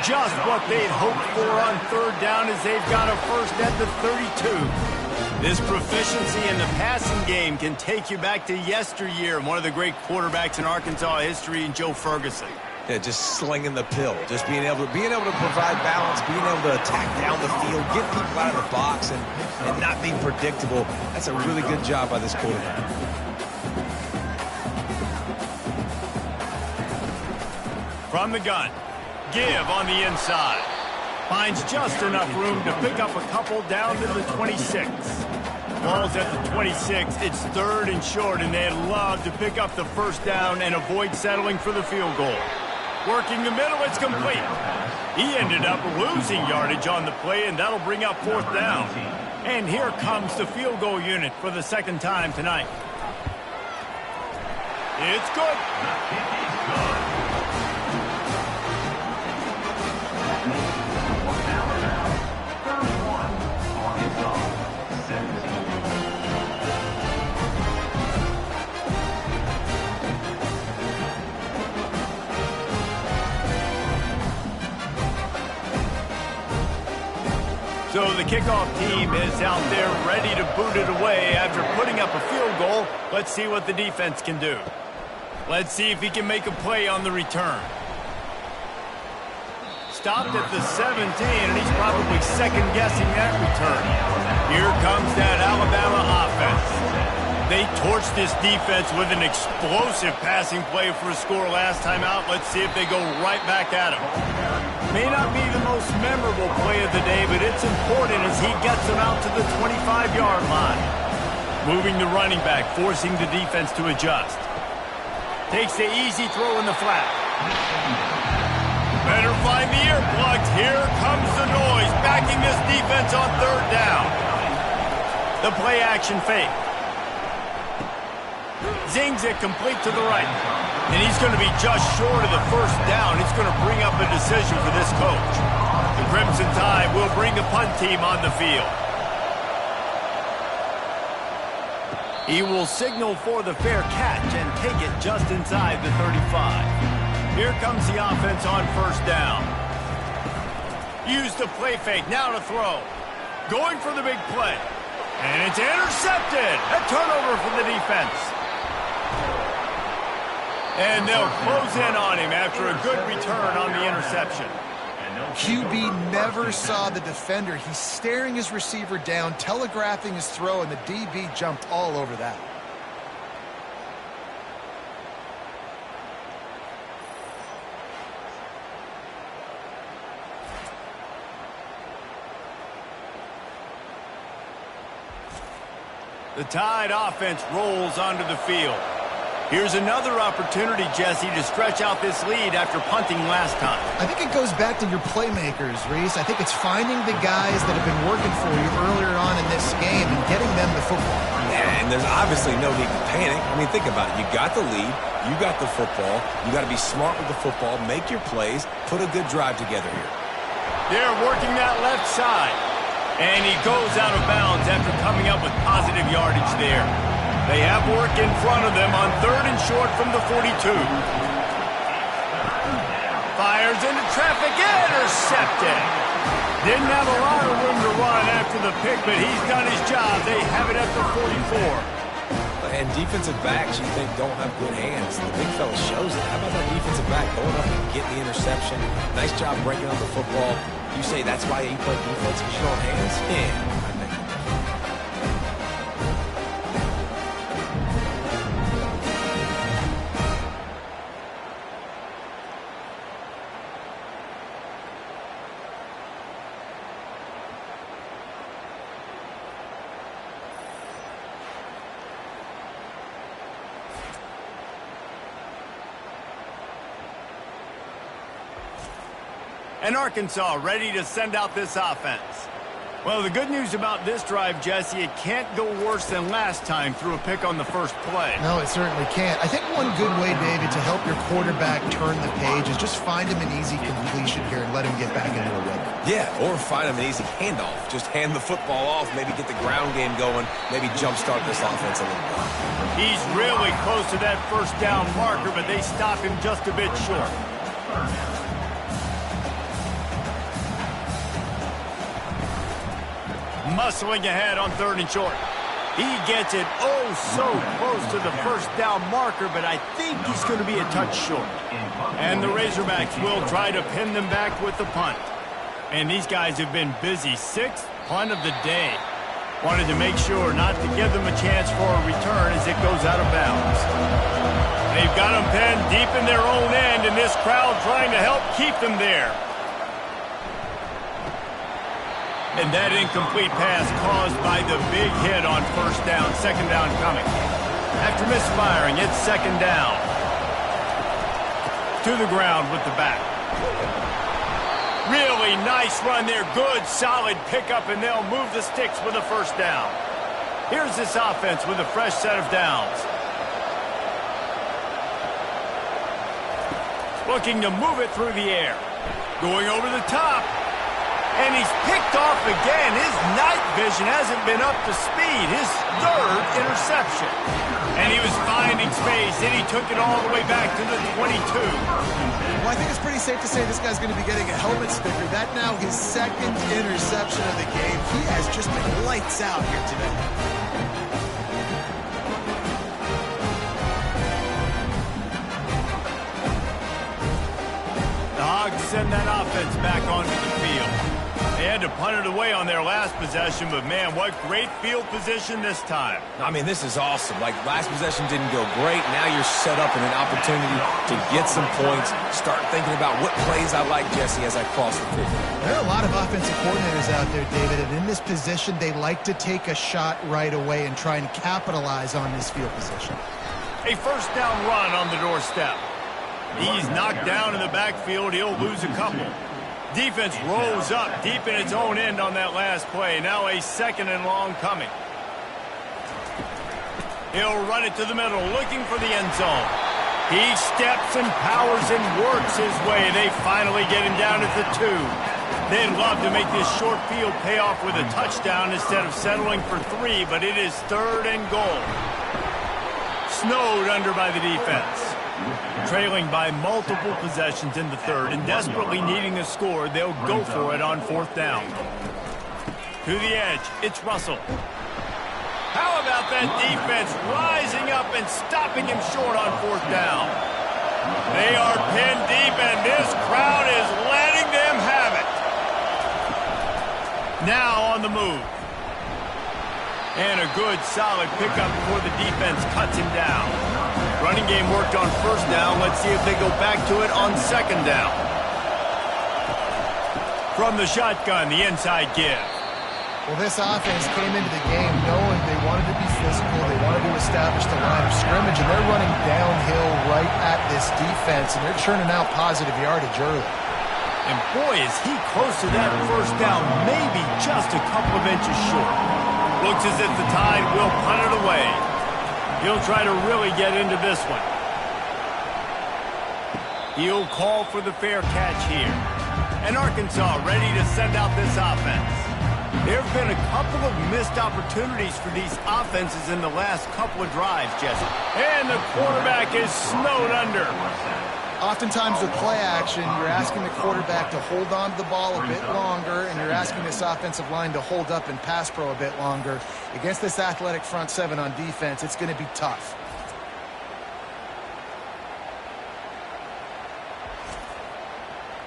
Just what they'd hoped for on third down as they've got a first at the 32. This proficiency in the passing game can take you back to yesteryear. One of the great quarterbacks in Arkansas history, Joe Ferguson. Yeah, just slinging the pill, just being able to provide balance, being able to attack down the field, get people out of the box, and not being predictable. That's a really good job by this quarterback. From the gun, give on the inside. Finds just enough room to pick up a couple down to the 26. Ball's at the 26. It's 3rd and short, and they'd love to pick up the first down and avoid settling for the field goal. Working the middle, it's complete. He ended up losing yardage on the play, and that'll bring up 4th down. And here comes the field goal unit for the 2nd time tonight. It's good. So the kickoff team is out there ready to boot it away after putting up a field goal. Let's see what the defense can do. Let's see if he can make a play on the return. Stopped at the 17, and he's probably second-guessing that return. Here comes that Alabama offense. They torched this defense with an explosive passing play for a score last time out. Let's see if they go right back at him. May not be the most memorable play of the day, but it's important as he gets them out to the 25-yard line. Moving the running back, forcing the defense to adjust. Takes the easy throw in the flat. Better find the earplugs. Here comes the noise, backing this defense on third down. The play action fake. Zings it complete to the right. And he's going to be just short of the first down. It's going to bring up a decision for this coach. The Crimson Tide will bring the punt team on the field. He will signal for the fair catch and take it just inside the 35. Here comes the offense on first down. Use the play fake, now to throw. Going for the big play. And it's intercepted. A turnover for the defense. And they'll close in on him after a good return on the interception. QB never saw the defender. He's staring his receiver down, telegraphing his throw, and the DB jumped all over that. The Tide offense rolls onto the field. Here's another opportunity, Jesse, to stretch out this lead after punting last time. I think it goes back to your playmakers, Reese. I think it's finding the guys that have been working for you earlier on in this game and getting them the football. Yeah, and there's obviously no need to panic. I mean, think about it. You got the lead. You got the football. You got to be smart with the football, make your plays, put a good drive together here. They're working that left side. And he goes out of bounds after coming up with positive yardage there. They have work in front of them on 3rd and short from the 42. Fires into traffic, intercepted. Didn't have a lot of room to run after the pick, but he's done his job. They have it at the 44. And defensive backs, you think, don't have good hands. The big fella shows it. How about that defensive back going up and getting the interception? Nice job breaking up the football. You say that's why you play defense because you don't have hands? Yeah. And Arkansas ready to send out this offense. Well, the good news about this drive, Jesse, it can't go worse than last time through a pick on the first play. No, it certainly can't. I think one good way, David, to help your quarterback turn the page is just find him an easy completion here and let him get back into a rhythm. Yeah, or find him an easy handoff. Just hand the football off, maybe get the ground game going, maybe jumpstart this offense a little bit. He's really close to that first down marker, but they stop him just a bit short. Muscling ahead on 3rd and short. He gets it oh so close to the first down marker, but I think he's going to be a touch short. And the Razorbacks will try to pin them back with the punt. And these guys have been busy. 6th punt of the day. Wanted to make sure not to give them a chance for a return as it goes out of bounds. They've got them pinned deep in their own end, and this crowd trying to help keep them there. And that incomplete pass caused by the big hit on first down. 2nd down coming. After misfiring, it's 2nd down. To the ground with the back. Really nice run there. Good, solid pickup, and they'll move the sticks with a first down. Here's this offense with a fresh set of downs. Looking to move it through the air. Going over the top. And he's picked off again. His night vision hasn't been up to speed. His 3rd interception. And he was finding space, and he took it all the way back to the 22. Well, I think it's pretty safe to say this guy's going to be getting a helmet sticker. That now his 2nd interception of the game. He has just been lights out here today. The Hogs send that offense back onto the field. They had to punt it away on their last possession, but man, what great field position this time. I mean, this is awesome. Like, last possession didn't go great. Now you're set up in an opportunity to get some points. Start thinking about what plays I like, Jesse, as I cross the field. There are a lot of offensive coordinators out there, David, and in this position, they like to take a shot right away and try and capitalize on this field position. A first down run on the doorstep. He's knocked down in the backfield. He'll lose a couple. Defense rose up deep in its own end on that last play. Now a 2nd and long coming. He'll run it to the middle, looking for the end zone. He steps and powers and works his way. They finally get him down at the 2. They'd love to make this short field pay off with a touchdown instead of settling for 3, but it is 3rd and goal. Snowed under by the defense. Trailing by multiple possessions in the 3rd and desperately needing a score, they'll go for it on 4th down. To the edge, it's Russell. How about that defense rising up and stopping him short on 4th down? They are pinned deep, and this crowd is letting them have it. Now on the move. And a good, solid pickup before the defense cuts him down. Running game worked on 1st down. Let's see if they go back to it on 2nd down. From the shotgun, the inside give. Well, this offense came into the game knowing they wanted to be physical, they wanted to establish the line of scrimmage, and they're running downhill right at this defense, and they're churning out positive yardage early. And boy, is he close to that first down, maybe just a couple of inches short. Looks as if the Tide will punt it away. He'll try to really get into this one. He'll call for the fair catch here. And Arkansas ready to send out this offense. There have been a couple of missed opportunities for these offenses in the last couple of drives, Jesse. And the quarterback is snowed under. Oftentimes with play action, you're asking the quarterback to hold on to the ball a bit longer, and you're asking this offensive line to hold up in pass pro a bit longer. Against this athletic front seven on defense, it's going to be tough.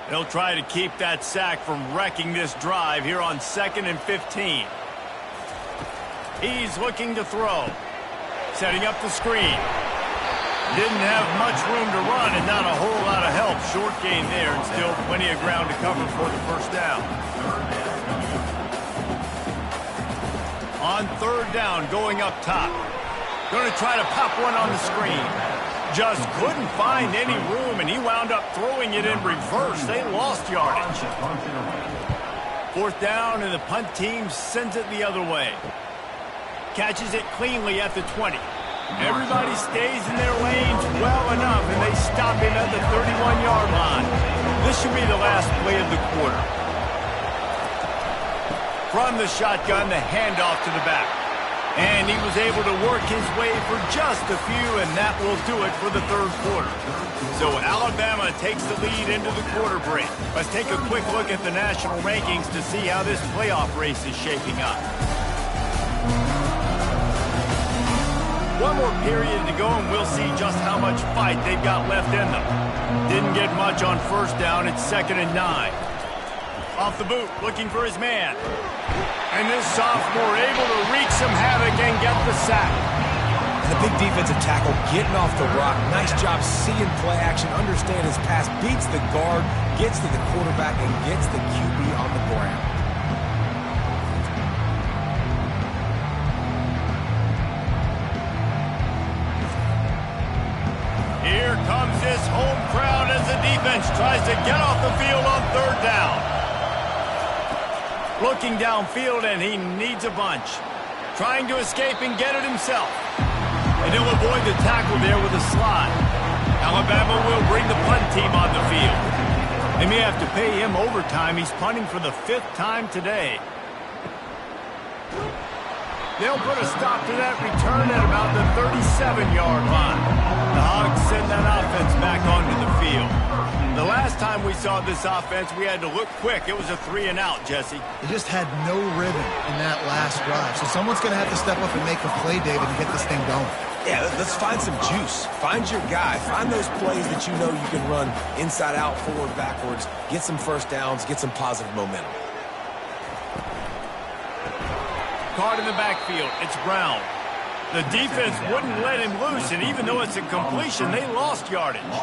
They'll try to keep that sack from wrecking this drive here on 2nd and 15. He's looking to throw. Setting up the screen. Didn't have much room to run and not a whole lot of help. Short gain there and still plenty of ground to cover for the first down. On 3rd down, going up top. Going to try to pop one on the screen. Just couldn't find any room, and he wound up throwing it in reverse. They lost yardage. 4th down, and the punt team sends it the other way. Catches it cleanly at the 20. Everybody stays in their lanes well enough, and they stop him at the 31-yard line. This should be the last play of the quarter. From the shotgun, the handoff to the back. And he was able to work his way for just a few, and that will do it for the 3rd quarter. So Alabama takes the lead into the quarter break. Let's take a quick look at the national rankings to see how this playoff race is shaping up. One more period to go, and we'll see just how much fight they've got left in them. Didn't get much on 1st down. It's 2nd and 9. Off the boot, looking for his man. And this sophomore able to wreak some havoc and get the sack. And the big defensive tackle getting off the rock. Nice job seeing play action, understand his pass, beats the guard, gets to the quarterback, and gets the QB on the ground. Here comes this home crowd as the defense tries to get off the field on 3rd down. Looking downfield, and he needs a bunch. Trying to escape and get it himself. And he'll avoid the tackle there with a slide. Alabama will bring the punt team on the field. They may have to pay him overtime. He's punting for the 5th time today. They'll put a stop to that return at about the 37-yard line. The Hogs send that offense back onto the field. The last time we saw this offense, we had to look quick. It was a 3-and-out, Jesse. They just had no rhythm in that last drive. So someone's going to have to step up and make a play, David, and get this thing going. Yeah, let's find some juice. Find your guy. Find those plays that you know you can run inside out, forward, backwards. Get some first downs. Get some positive momentum. Caught in the backfield. It's Brown. The defense wouldn't let him loose, and even though it's a completion, they lost yardage.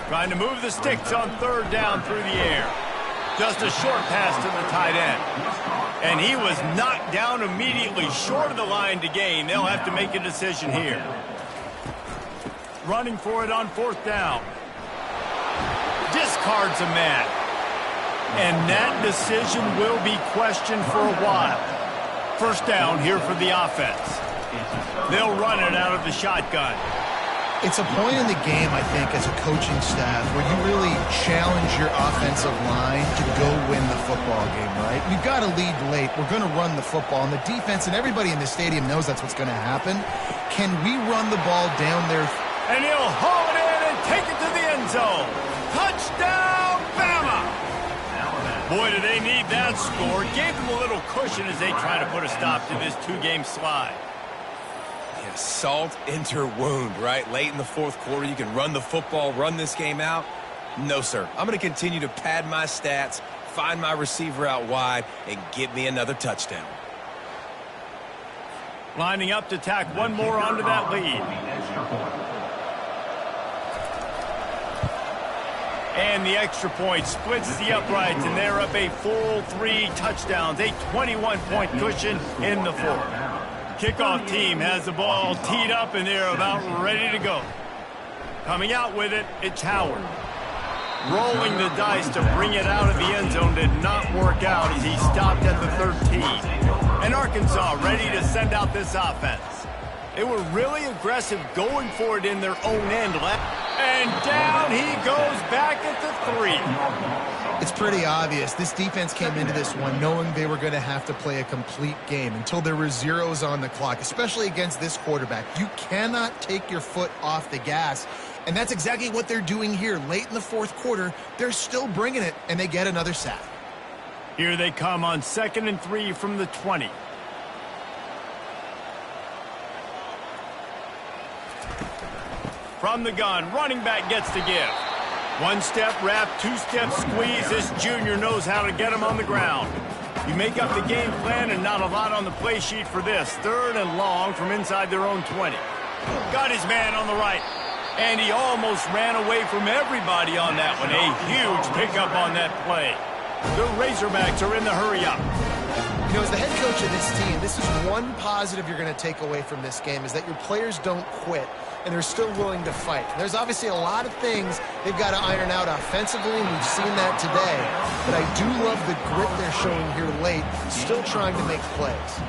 Trying to move the sticks on 3rd down through the air. Just a short pass to the tight end. And he was knocked down immediately short of the line to gain. They'll have to make a decision here. Running for it on 4th down. Discards a man. And that decision will be questioned for a while. 1st down here for the offense. They'll run it out of the shotgun. It's a point in the game, I think, as a coaching staff where you really challenge your offensive line to go win the football game, right? We've got to lead late. We're going to run the football. And the defense and everybody in the stadium knows that's what's going to happen. Can we run the ball down there? And he'll haul it in and take it to the end zone. Touchdown, Bama! Boy, do they need that score. Gave them a little cushion as they try to put a stop to this 2-game slide. Yeah, salt into wound, right? Late in the 4th quarter, you can run the football, run this game out. No, sir. I'm going to continue to pad my stats, find my receiver out wide, and get me another touchdown. Lining up to tack one more onto that lead. And the extra point splits the uprights, and they're up a full 3 touchdowns, a 21-point cushion in the fourth. Kickoff team has the ball teed up, and they're about ready to go. Coming out with it, it's Howard. Rolling the dice to bring it out of the end zone did not work out as he stopped at the 13. And Arkansas ready to send out this offense. They were really aggressive going for it in their own end. And down he goes back at the 3. It's pretty obvious. This defense came into this one knowing they were going to have to play a complete game until there were zeros on the clock, especially against this quarterback. You cannot take your foot off the gas. And that's exactly what they're doing here. Late in the fourth quarter, they're still bringing it, and they get another sack. Here they come on 2nd and 3 from the 20. From the gun, running back gets the give. 1-step wrap, 2-step squeeze. This junior knows how to get him on the ground. You make up the game plan and not a lot on the play sheet for this. 3rd and long from inside their own 20. Got his man on the right. And he almost ran away from everybody on that one. A huge pickup on that play. The Razorbacks are in the hurry-up. You know, as the head coach of this team, this is one positive you're going to take away from this game, is that your players don't quit, and they're still willing to fight. There's obviously a lot of things they've got to iron out offensively, and we've seen that today. But I do love the grit they're showing here late, still trying to make plays.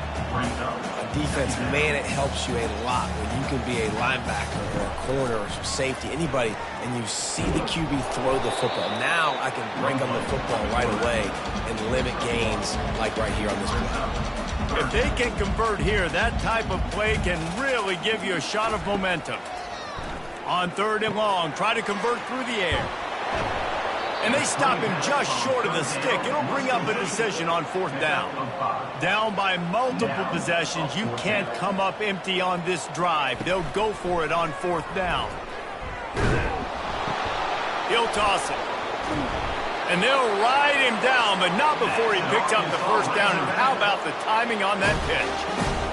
Defense, man, it helps you a lot when you can be a linebacker or a corner or safety, anybody, and you see the QB throw the football. Now I can bring them the football right away and limit gains like right here on this play. If they can convert here, that type of play can really give you a shot of momentum. On 3rd and long, try to convert through the air. And they stop him just short of the stick. It'll bring up a decision on 4th down. Down by multiple possessions, you can't come up empty on this drive. They'll go for it on 4th down. He'll toss it. And they'll ride him down, but not before he picks up the 1st down. And how about the timing on that pitch?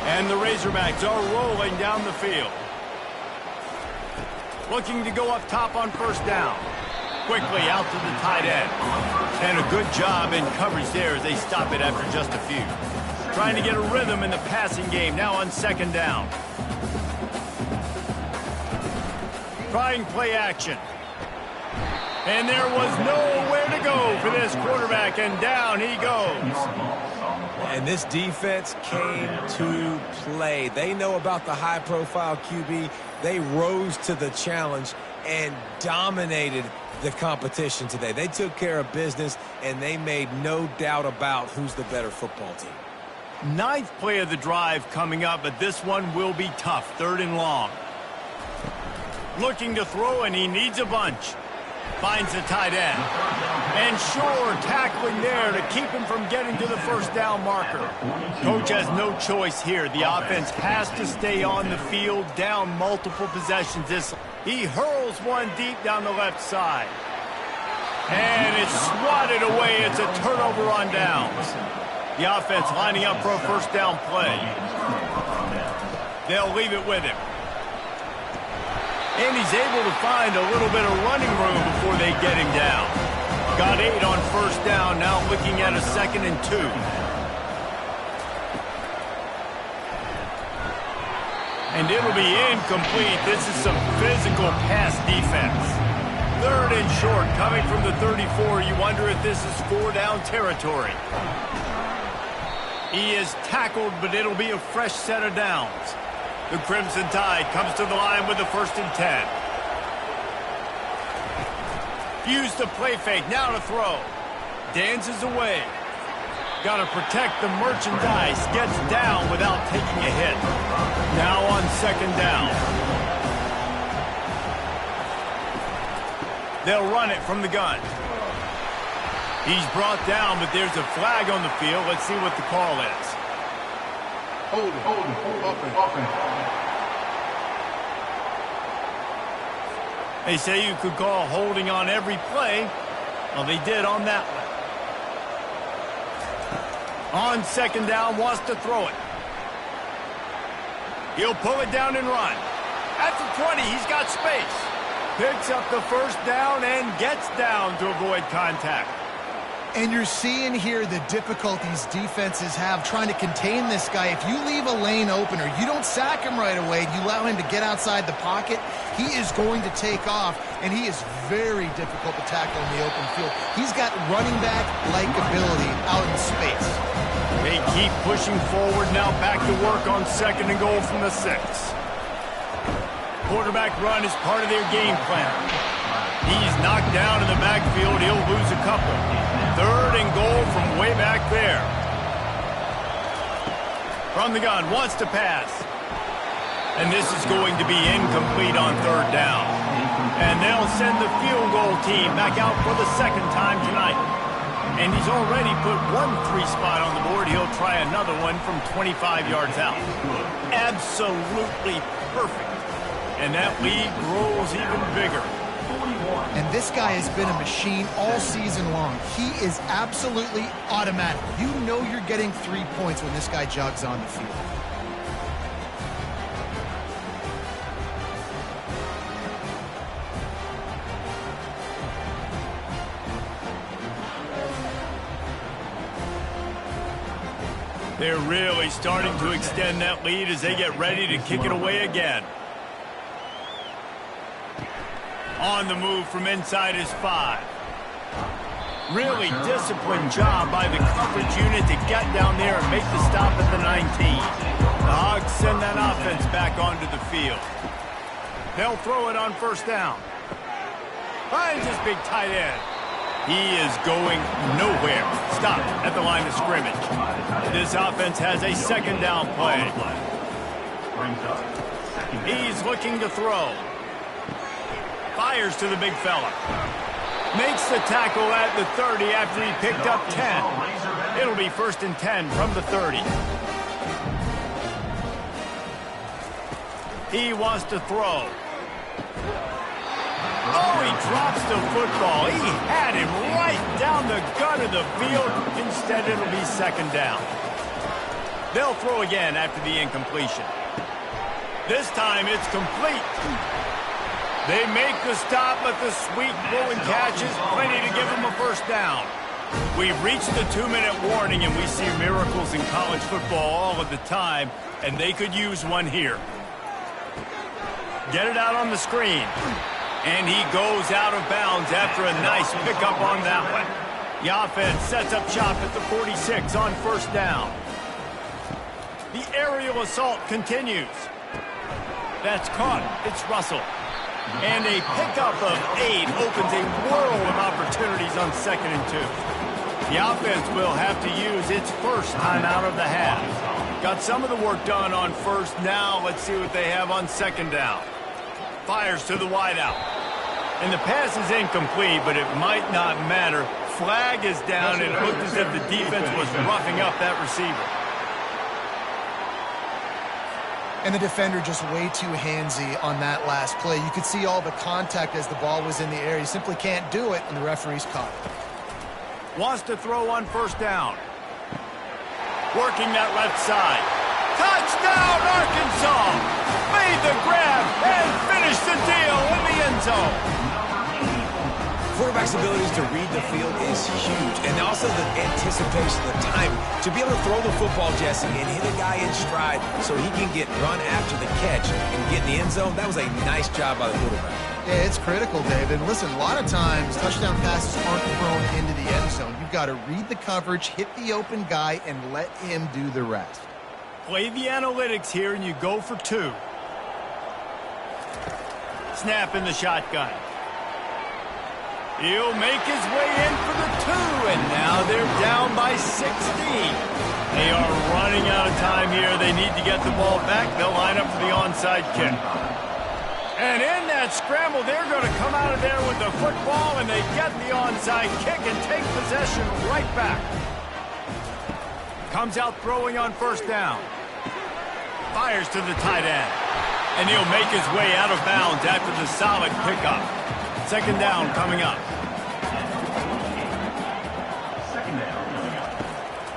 And the Razorbacks are rolling down the field. Looking to go up top on 1st down. Quickly out to the tight end. And a good job in coverage there as they stop it after just a few. Trying to get a rhythm in the passing game now on 2nd down. Trying play action. And there was nowhere to go for this quarterback, and down he goes. And this defense came to play. They know about the high-profile QB. They rose to the challenge and dominated the competition today. They took care of business, and they made no doubt about who's the better football team. 9th play of the drive coming up, but this one will be tough. 3rd and long. Looking to throw, and he needs a bunch. Finds the tight end. And sure, tackling there to keep him from getting to the 1st down marker. Coach has no choice here. The offense has to stay on the field, down multiple possessions. He hurls one deep down the left side. And it's swatted away. It's a turnover on downs. The offense lining up for a 1st down play. They'll leave it with him. And he's able to find a little bit of running room before they get him down. Got 8 on 1st down, now looking at a 2nd and 2. And it'll be incomplete. This is some physical pass defense. 3rd and short, coming from the 34. You wonder if this is 4-down territory. He is tackled, but it'll be a fresh set of downs. The Crimson Tide comes to the line with the 1st and 10. Used the play fake, now to throw. Dances away. Got to protect the merchandise. Gets down without taking a hit. Now on 2nd down. They'll run it from the gun. He's brought down, but there's a flag on the field. Let's see what the call is. Hold it. They say you could call holding on every play. Well, they did on that one. On 2nd down, wants to throw it. He'll pull it down and run. At the 20, he's got space. Picks up the first down and gets down to avoid contact. And you're seeing here the difficulties defenses have trying to contain this guy. If you leave a lane open or you don't sack him right away, you allow him to get outside the pocket, he is going to take off, and he is very difficult to tackle in the open field. He's got running back-like ability out in space. They keep pushing forward now, back to work on 2nd and goal from the 6. Quarterback run is part of their game plan. He's knocked down in the backfield. He'll lose a couple. 3rd and goal from way back there. From the gun, wants to pass. And this is going to be incomplete on 3rd down. And they'll send the field goal team back out for the 2nd time tonight. And he's already put 1 3 spot on the board. He'll try another one from 25 yards out. Absolutely perfect. And that lead grows even bigger. And this guy has been a machine all season long. He is absolutely automatic. You know you're getting 3 points when this guy jogs on the field. They're really starting to extend that lead as they get ready to kick it away again. On the move from inside his 5. Really disciplined job by the coverage unit to get down there and make the stop at the 19. The Hogs send that offense back onto the field. They'll throw it on 1st down. Finds his big tight end. He is going nowhere. Stopped at the line of scrimmage. This offense has a 2nd down play. He's looking to throw. Fires to the big fella. Makes the tackle at the 30 after he picked up 10. It'll be 1st and 10 from the 30. He wants to throw. Oh, he drops the football. He had him right down the gut of the field. Instead, it'll be 2nd down. They'll throw again after the incompletion. This time, it's complete. They make the stop, but the sweet blowing catch is plenty to give them a 1st down. We've reached the 2-minute warning, and we see miracles in college football all of the time, and they could use one here. Get it out on the screen. And he goes out of bounds after a nice pickup on that one. The offense sets up shop at the 46 on 1st down. The aerial assault continues. That's caught. It's Russell. And a pickup of 8 opens a world of opportunities on 2nd and 2. The offense will have to use its 1st timeout of the half. Got some of the work done on 1st. Now let's see what they have on 2nd down. Fires to the wideout. And the pass is incomplete, but it might not matter. Flag is down, and it looked as if the defense was roughing up that receiver. And the defender just way too handsy on that last play. You could see all the contact as the ball was in the air. He simply can't do it, and the referee's caught it. Wants to throw on 1st down. Working that left side. Touchdown, Arkansas! Made the grab and finished the deal in the end zone. Quarterback's abilities to read the field is huge, and also the anticipation, the time to be able to throw the football, Jesse, and hit a guy in stride so he can get run after the catch and get in the end zone. That was a nice job by the quarterback. Yeah, it's critical, David. Listen, a lot of times touchdown passes aren't thrown into the end zone. You've got to read the coverage, hit the open guy, and let him do the rest. Play the analytics here, and you go for 2. Snap in the shotgun. He'll make his way in for the 2, and now they're down by 16. They are running out of time here. They need to get the ball back. They'll line up for the onside kick. And in that scramble, they're going to come out of there with the football, and they get the onside kick and take possession right back. Comes out throwing on 1st down. Fires to the tight end. And he'll make his way out of bounds after the solid pickup. 2nd down coming up.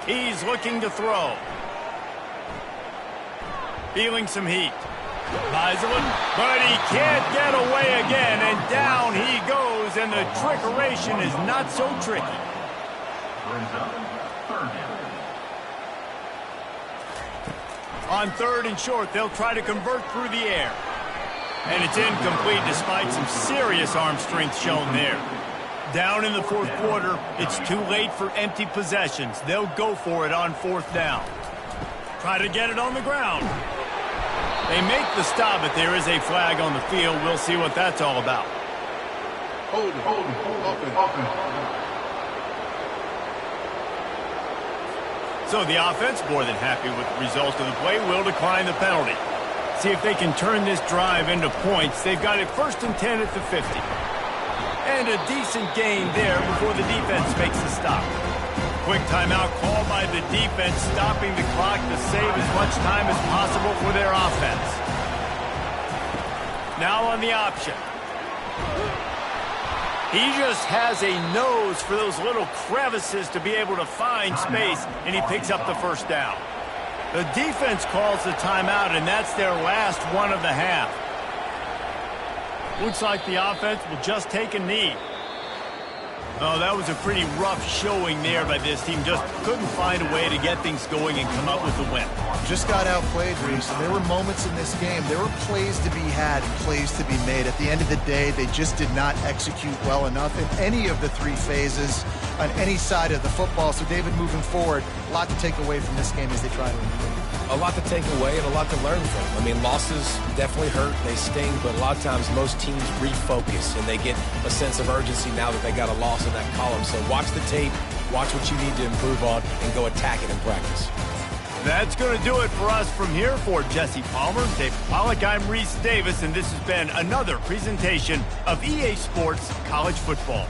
He's looking to throw. Feeling some heat. Buys one, but he can't get away again, and down he goes, and the trickeration is not so tricky. Brings up third down. On 3rd and short, they'll try to convert through the air. And it's incomplete despite some serious arm strength shown there. Down in the 4th quarter, it's too late for empty possessions. They'll go for it on 4th down. Try to get it on the ground. They make the stop, but there is a flag on the field. We'll see what that's all about. Hold it. Offense. So the offense, more than happy with the result of the play, will decline the penalty. See if they can turn this drive into points. They've got it 1st and 10 at the 50. And a decent gain there before the defense makes the stop. Quick timeout called by the defense, stopping the clock to save as much time as possible for their offense. Now on the option. He just has a nose for those little crevices to be able to find space, and he picks up the 1st down. The defense calls the timeout, and that's their last one of the half. Looks like the offense will just take a knee. Oh, that was a pretty rough showing there by this team. Just couldn't find a way to get things going and come up with the win. Just got outplayed, Reese, and there were moments in this game. There were plays to be had and plays to be made. At the end of the day, they just did not execute well enough in any of the 3 phases on any side of the football. So, David, moving forward, a lot to take away from this game as they try to win. A lot to take away and a lot to learn from. I mean, losses definitely hurt, they sting, but a lot of times most teams refocus and they get a sense of urgency now that they got a loss in that column. So watch the tape, watch what you need to improve on, and go attack it in practice. That's going to do it for us from here. For Jesse Palmer, Dave Pollack, I'm Reese Davis, and this has been another presentation of EA Sports College Football.